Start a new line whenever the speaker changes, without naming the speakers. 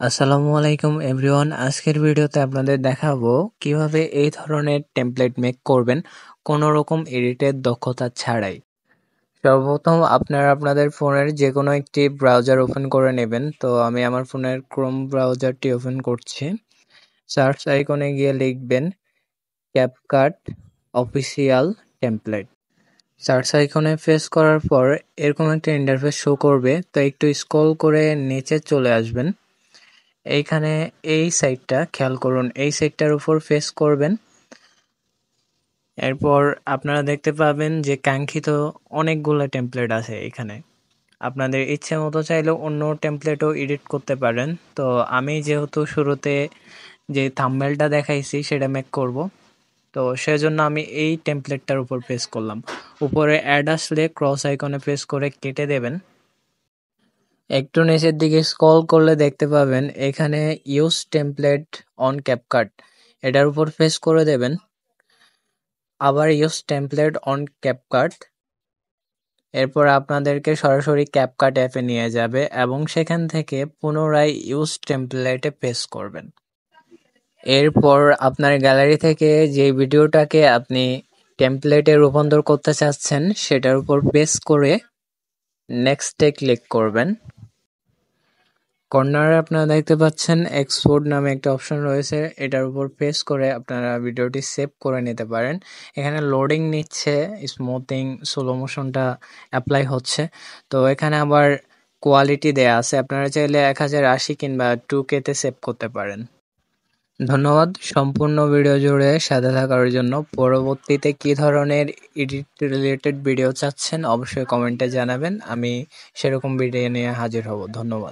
আসসালামু আলাইকুম এভরিওয়ান। আজকের ভিডিওতে আপনাদের দেখাবো কিভাবে এই ধরনের টেমপ্লেট মেক করবেন কোনো রকম এডিটের দক্ষতা ছাড়াই। সর্বপ্রথম আপনারা আপনাদের ফোনের যে কোনো একটি ব্রাউজার ওপেন করে নেবেন। তো আমি আমার ফোনের ক্রোম ব্রাউজারটি ওপেন করছি। সার্চ আইকনে গিয়ে লিখবেন ক্যাপকাট অফিসিয়াল টেমপ্লেট। সার্চ আইকনে প্রেস করার পর এরকম একটা ইন্টারফেস শো করবে। তো একটু স্ক্রল করে নিচে চলে আসবেন। এইখানে এই সাইটটা খেয়াল করুন, এই সাইটটার উপর প্রেস করবেন। এরপর আপনারা দেখতে পাবেন যে কাঙ্ক্ষিত অনেকগুলো টেমপ্লেট আছে এখানে। আপনাদের ইচ্ছে মতো চাইলেও অন্য টেমপ্লেটও এডিট করতে পারেন। তো আমি যেহেতু শুরুতে যে থাম্বনেলটা দেখাইছি সেটা মেক করব, তো সেজন্য আমি এই টেমপ্লেটটার উপর প্রেস করলাম। উপরে অ্যাড আসলে ক্রস আইকনে প্রেস করে কেটে দেবেন। একটু নিচের দিকে স্ক্রল করলে দেখতে পাবেন এখানে ইউজ টেমপ্লেট অন ক্যাপকাট, এটার উপর প্রেস করে দেবেন। আবার ইউজ টেমপ্লেট অন ক্যাপকাট, এরপর আপনাদেরকে সরাসরি ক্যাপকাট অ্যাপে নিয়ে যাবে এবং সেখান থেকে পুনরায় ইউজ টেমপ্লেটে প্রেস করবেন। এরপর আপনার গ্যালারি থেকে যে ভিডিওটাকে আপনি টেমপ্লেটে রূপান্তর করতে চাচ্ছেন সেটার উপর প্রেস করে নেক্সটে ক্লিক করবেন। কর্নারে আপনারা দেখতে পাচ্ছেন এক্সপোর্ট নামে একটা অপশন রয়েছে, এটার উপর প্রেস করে আপনারা ভিডিওটি সেভ করে নিতে পারেন। এখানে লোডিং নিচ্ছে, স্মুথিং, স্লো মোশনটা অ্যাপ্লাই হচ্ছে। তো এখানে আবার কোয়ালিটি দেয়া আছে, আপনারা চাইলে 1080 কিংবা 2K-তে সেভ করতে পারেন। ধন্যবাদ সম্পূর্ণ ভিডিও জুড়ে সাথে থাকার জন্য। পরবর্তীতে কী ধরনের এডিট রিলেটেড ভিডিও চাচ্ছেন অবশ্যই কমেন্টে জানাবেন, আমি সেরকম ভিডিও নিয়ে হাজির হব। ধন্যবাদ।